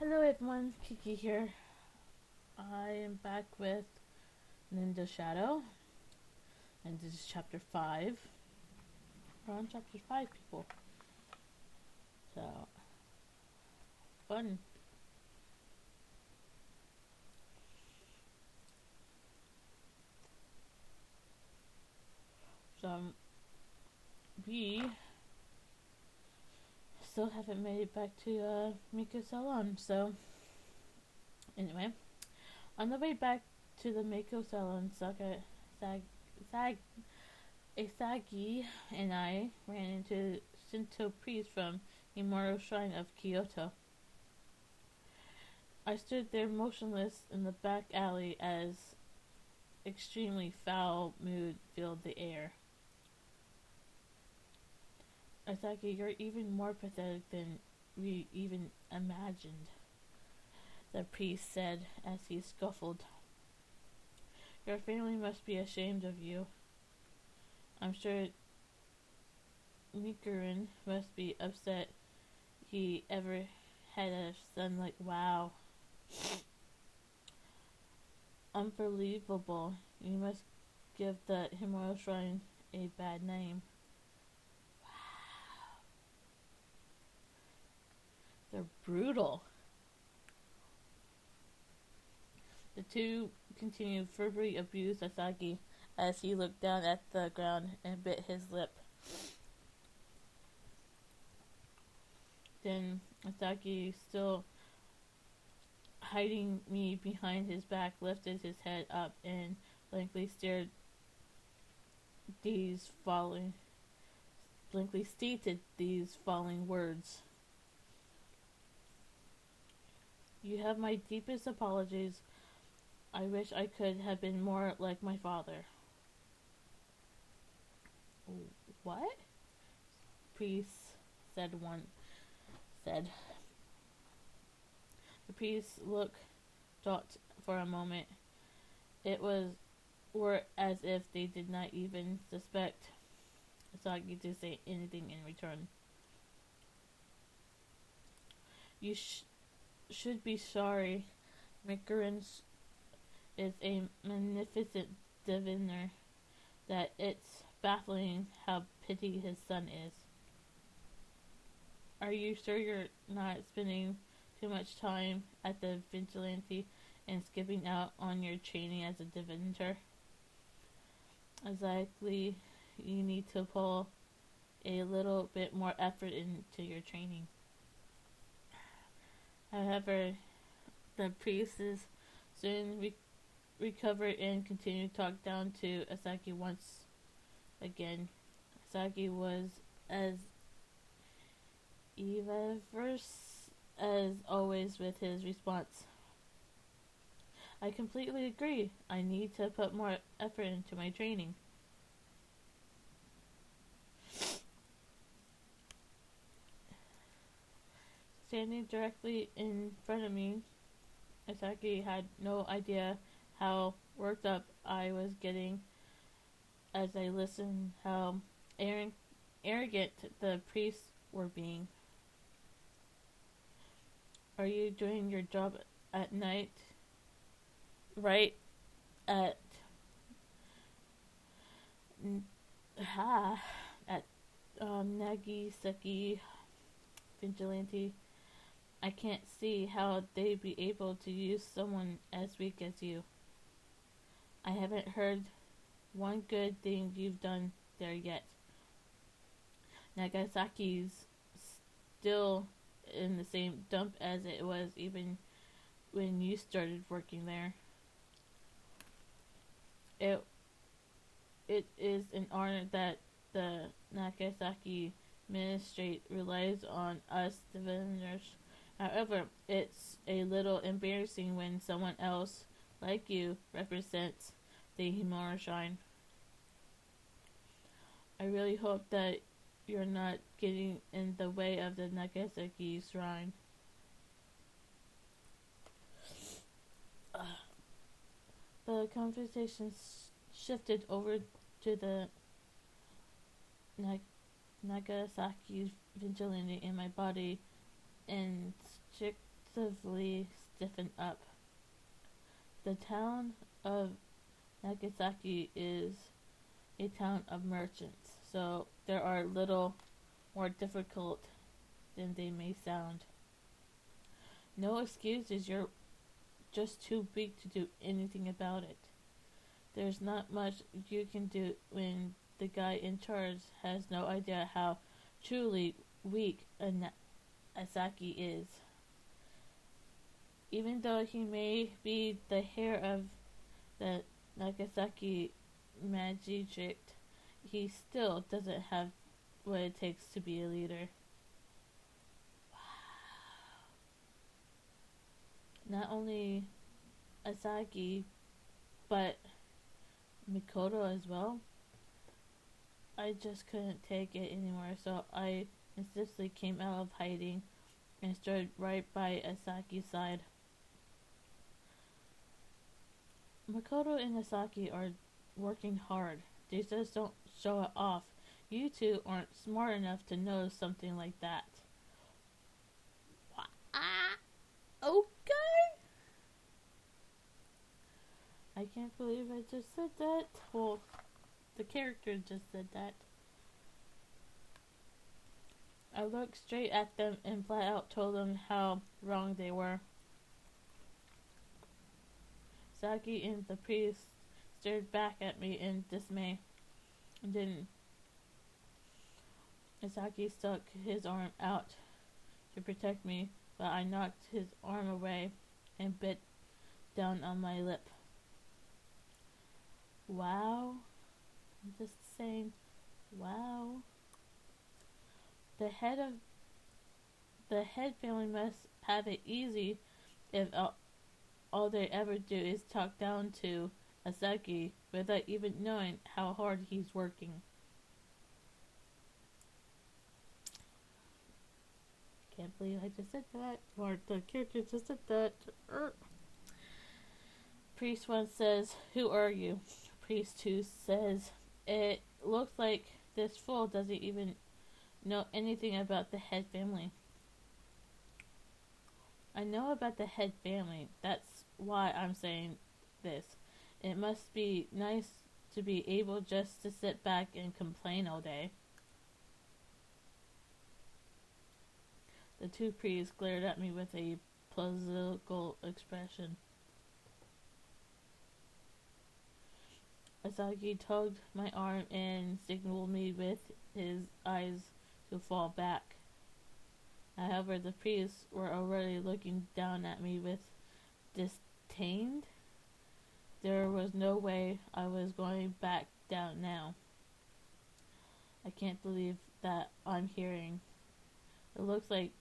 Hello everyone, Kiki here. I am back with Ninja Shadow, and this is chapter 5. We're on chapter 5, people. So, fun. So, we still haven't made it back to Miko's salon. So, anyway, on the way back to the Miko salon, Asagi and I ran into Shinto priest from Imoro Shrine of Kyoto. I stood there motionless in the back alley as extremely foul mood filled the air. Asagi, you're even more pathetic than we even imagined, the priest said as he scuffled. Your family must be ashamed of you. I'm sure Mikurin must be upset he ever had a son like wow. Unbelievable. You must give the Himuro Shrine a bad name. Wow. They're brutal. The two continued verbally abuse Asagi as he looked down at the ground and bit his lip. Then Asagi, still hiding me behind his back, lifted his head up and blankly stated these following words. You have my deepest apologies. I wish I could have been more like my father. What? Priest said. The priest looked shocked for a moment. It were as if they did not even suspect Asagi to say anything in return. You should be sorry. Mikurin is a magnificent diviner that it's baffling how petty his son is. Are you sure you're not spending too much time at the vigilante and skipping out on your training as a diviner? Exactly, you need to pull a little bit more effort into your training. However, the priest is soon recovered and continued to talk down to Asagi once again. Asagi was as evasive as always with his response. I completely agree. I need to put more effort into my training. Standing directly in front of me, Asagi had no idea how worked up I was getting as I listened how arrogant the priests were being. Are you doing your job at night? Right at Nagisaki Vigilante. I can't see how they'd be able to use someone as weak as you. I haven't heard one good thing you've done there yet. Nagasaki's still in the same dump as it was even when you started working there. It is an honor that the Nagasaki Ministry relies on us diviners. However, it's a little embarrassing when someone else, like you, represents the Himura Shrine. I really hope that you're not getting in the way of the Nagasaki Shrine. The conversation shifted over to the Nagasaki vigilante in my body and aggressively stiffen up. The town of Nagasaki is a town of merchants, so they are a little more difficult than they may sound. No excuses, you're just too big to do anything about it. There's not much you can do when the guy in charge has no idea how truly weak Asaki is. Even though he may be the heir of the Nagasaki magistrate, he still doesn't have what it takes to be a leader. Not only Asaki, but Mikoto as well. I just couldn't take it anymore, so I instantly came out of hiding and stood right by Asaki's side. Makoto and Asaki are working hard. They just don't show it off. You two aren't smart enough to know something like that. Okay. I can't believe I just said that. Well, the character just said that. I looked straight at them and flat out told them how wrong they were. Saki and the priest stared back at me in dismay. And then Saki stuck his arm out to protect me, but I knocked his arm away and bit down on my lip. Wow. I'm just saying, wow. The head family must have it easy if all they ever do is talk down to Asaki without even knowing how hard he's working. Can't believe I just said that, or the character just said that. Priest 1 says, "Who are you?" Priest 2 says, "It looks like this fool doesn't even know anything about the head family." I know about the head family. That's why I'm saying this. It must be nice to be able just to sit back and complain all day. The two priests glared at me with a plausible expression. Asaki tugged my arm and signaled me with his eyes to fall back. However, the priests were already looking down at me with disdain. There was no way I was going back down now. I can't believe that I'm hearing. It looks like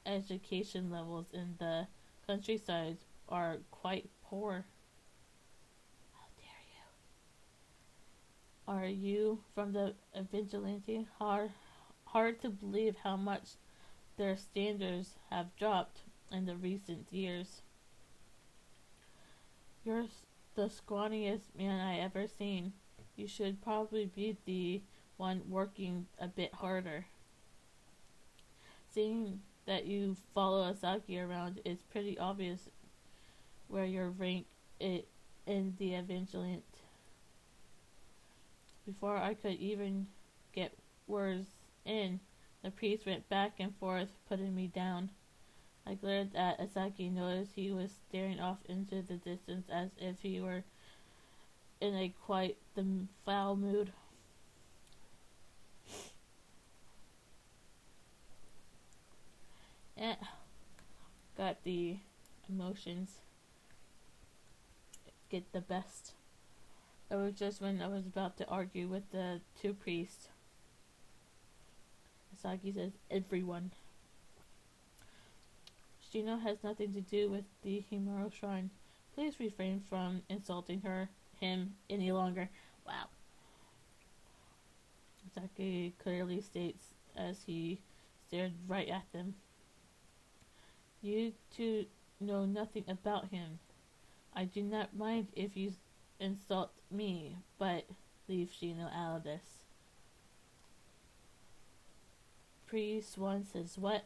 education levels in the countryside are quite poor. How dare you? Are you from the vigilante? Hard to believe how much their standards have dropped in the recent years. You're the scrawniest man I ever seen. You should probably be the one working a bit harder. Seeing that you follow Asaki around, it's pretty obvious where your rank in the Vigilant. Before I could even get words in, the priest went back and forth, putting me down. I glared at Asaki, noticed he was staring off into the distance as if he were in a quite the foul mood. Got the emotions get the best. It was just when I was about to argue with the two priests. Asaki says, "Everyone. Shino has nothing to do with the Himuro Shrine. Please refrain from insulting him any longer." Wow. Asaki clearly states as he stared right at them. "You two know nothing about him. I do not mind if you insult me, but leave Shino out of this." Priest 1 says, "What?"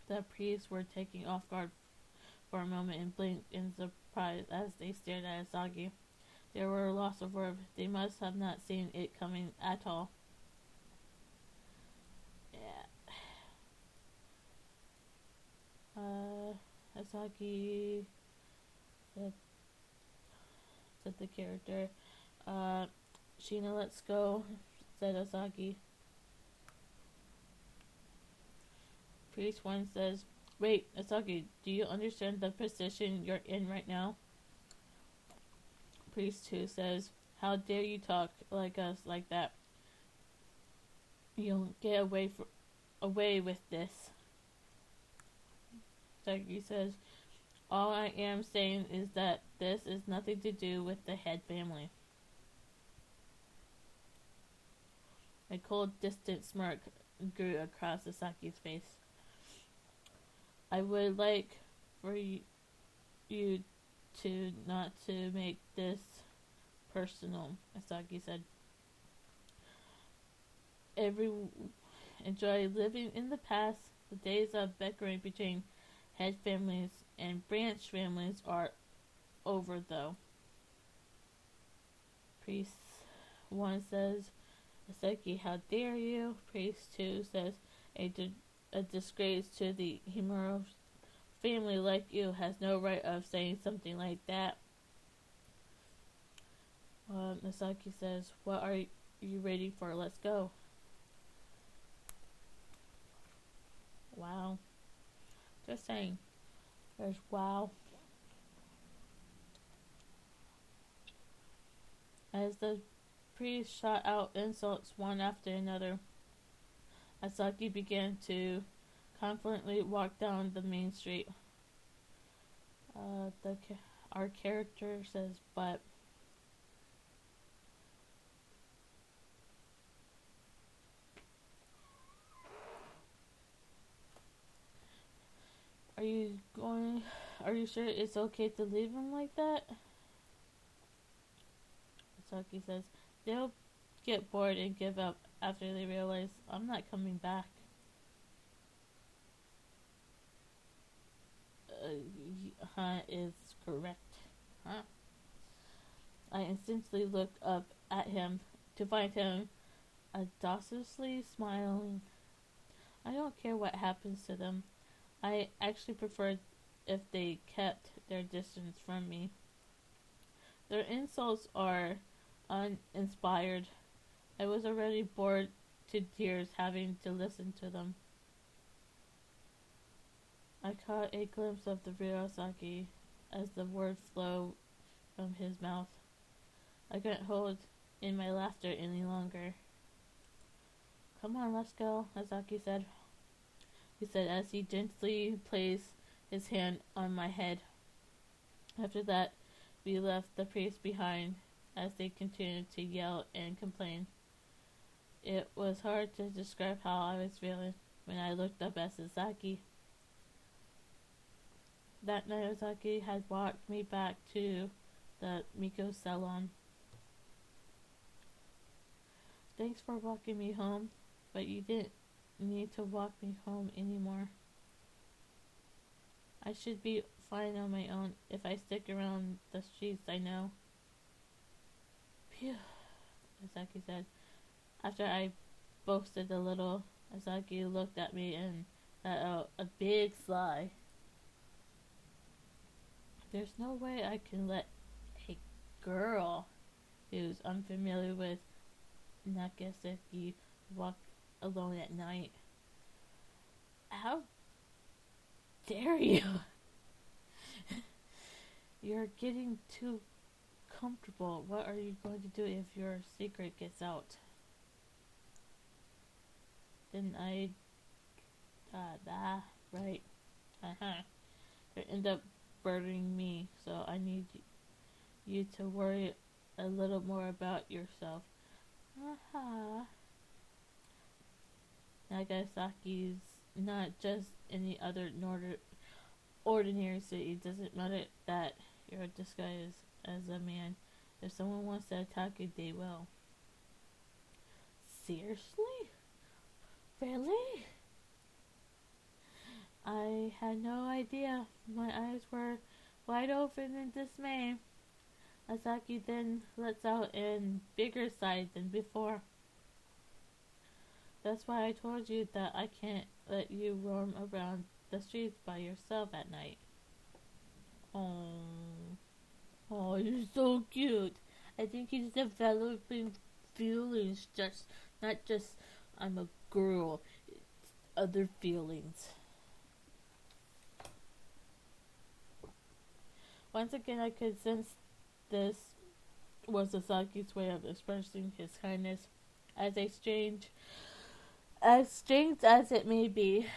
The priests were taken off guard for a moment and blinked in surprise as they stared at Asagi. They were lost of words. They must have not seen it coming at all. Yeah. Asagi said, said the character. Sheena, let's go, said Asagi. Priest 1 says, wait, Asagi, do you understand the position you're in right now? Priest 2 says, how dare you talk like us like that? You'll get away with this. Asagi says, all I am saying is that this is nothing to do with the head family. A cold, distant smirk grew across Asagi's face. I would like for you to not to make this personal, Asagi said. Enjoy living in the past. The days of bickering between head families and branch families are over, though. Priest 1 says, Asagi, how dare you? Priest 2 says, a disgrace to the Himuro family like you has no right of saying something like that. Asagi says, what are you waiting for? Let's go. Wow. Just saying. There's wow. As the priest shot out insults one after another, Asagi began to confidently walk down the main street. Our character says, but are you sure it's okay to leave him like that? Asagi says, they'll get bored and give up after they realize I'm not coming back. Is correct. Huh? I instantly looked up at him to find him audaciously smiling. I don't care what happens to them. I actually prefer if they kept their distance from me. Their insults are uninspired. I was already bored to tears having to listen to them. I caught a glimpse of the real Asagi as the words flowed from his mouth. I couldn't hold in my laughter any longer. Come on, let's go, Asagi said. He said as he gently placed his hand on my head. After that, we left the priest behind as they continued to yell and complain. It was hard to describe how I was feeling when I looked up at Asagi. That night, Asagi had walked me back to the Miko salon. Thanks for walking me home, but you didn't need to walk me home anymore. I should be fine on my own if I stick around the streets, I know. Phew, Asagi said. After I boasted a little, Asagi looked at me and let out a big sigh. There's no way I can let a girl who's unfamiliar with Nagasaki walk alone at night. How dare you? You're getting too comfortable. What are you going to do if your secret gets out? Then I... right. You end up burdening me, so I need you to worry a little more about yourself. Nagasaki's not just any other ordinary city. Doesn't matter that you're disguised as a man. If someone wants to attack you, they will. Seriously? Really? I had no idea. My eyes were wide open in dismay. Asaki then lets out a bigger sigh than before. That's why I told you that I can't let you roam around the streets by yourself at night. Oh, oh, you're so cute. I think he's developing feelings, just not just I'm a girl. Other feelings. Once again, I could sense this was Asaki's way of expressing his kindness, as strange as it may be.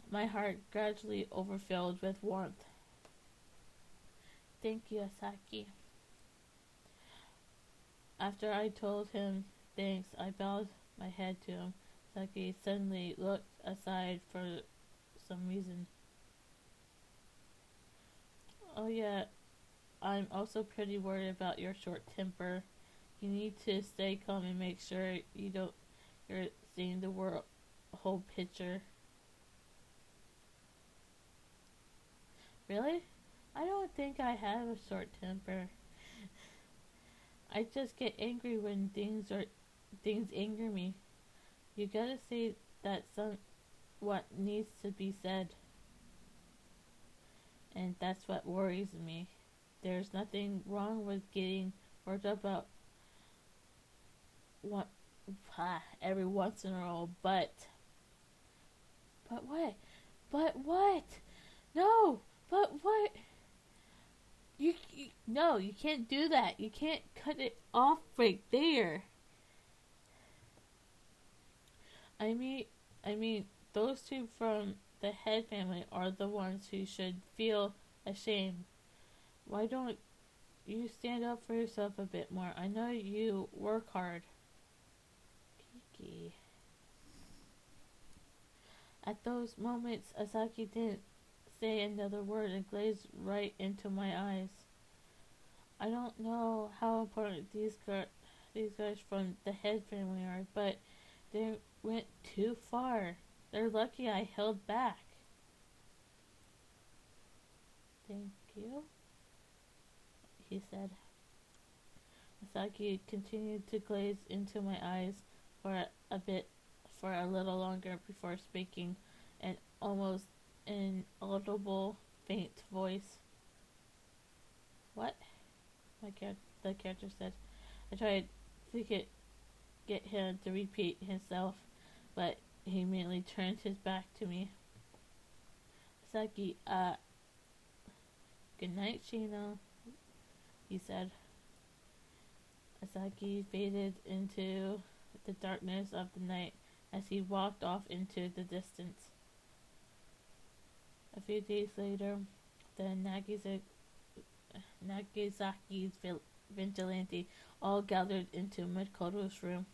My heart gradually overfilled with warmth. Thank you, Asaki. After I told him thanks, I bowed my head to him. Asaki suddenly looked aside for some reason. Oh yeah, I'm also pretty worried about your short temper. You need to stay calm and make sure you're seeing the whole picture. Really? I don't think I have a short temper. I just get angry when things anger me. You gotta say that what needs to be said, and that's what worries me. There's nothing wrong with getting worked up about what every once in a while, but what? But what? No, but what? No, you can't do that. You can't cut it off right there. I mean, I mean, those two from the head family are the ones who should feel ashamed. Why don't you stand up for yourself a bit more? I know you work hard. Kiki. At those moments, Asaki didn't say another word and glazed right into my eyes. I don't know how important these guys from the head family are, but they went too far. They're lucky I held back. Thank you, he said. Asaki continued to glaze into my eyes for a little longer before speaking, an almost inaudible, faint voice. What? The character said. I tried to get him to repeat himself, but he immediately turned his back to me. Asaki, good night, Shino, he said. Asaki faded into the darkness of the night as he walked off into the distance. A few days later, the Nagisaki's vigilante all gathered into Makoto's room.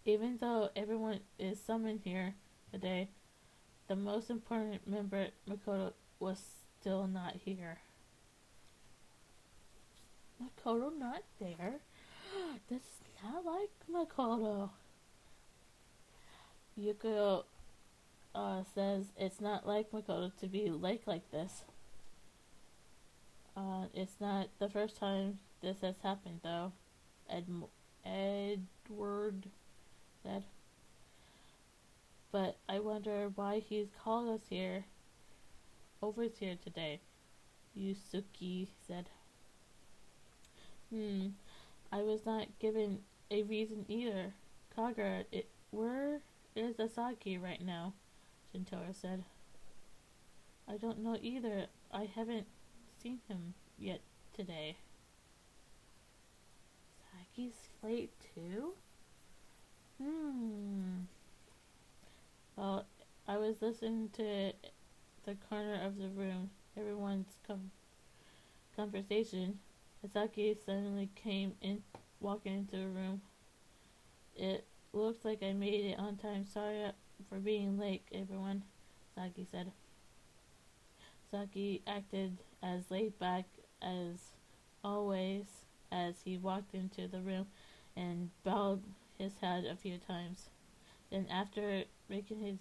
Even though everyone is summoned here today, the most important member, Makoto, was still not here. Makoto not there? That's not like Makoto. Yuko says it's not like Makoto to be like this. It's not the first time this has happened, though. Edward said. But I wonder why he's called us over here today, Yusuke said. I was not given a reason either. Kagura, where is Asaki right now? Shintaro said. I don't know either. I haven't seen him yet today. Saki's late too? Well, I was listening to the corner of the room, everyone's conversation. Asaki suddenly came in, walking into the room. It looks like I made it on time. Sorry for being late, everyone, Saki said. Saki acted as laid back as always as he walked into the room and bowed his head a few times. Then, after making his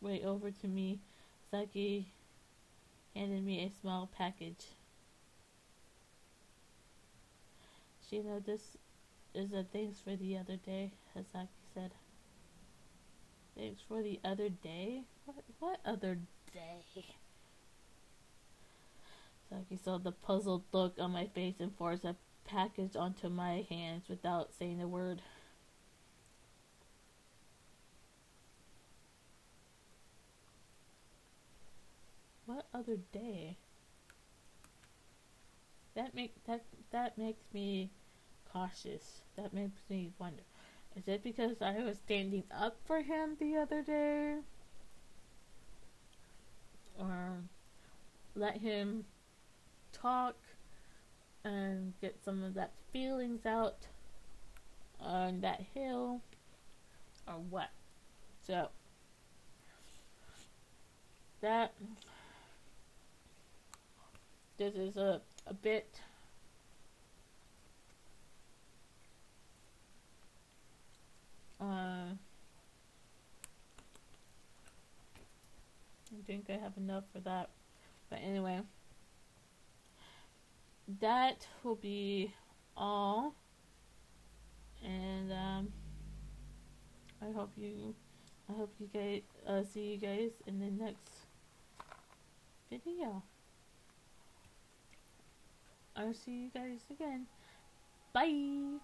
way over to me, Saki handed me a small package. Shino, this is a thanks for the other day, Hasaki said. Thanks for the other day? What other day? Saki saw the puzzled look on my face and forced a package onto my hands without saying a word. What other day? That makes me cautious. That makes me wonder. Is it because I was standing up for him the other day? Or let him talk and get some of that feelings out on that hill? Or what? So, that this is a bit I think I have enough for that. But anyway, that will be all. And I hope you guys see you guys in the next video. I'll see you guys again. Bye.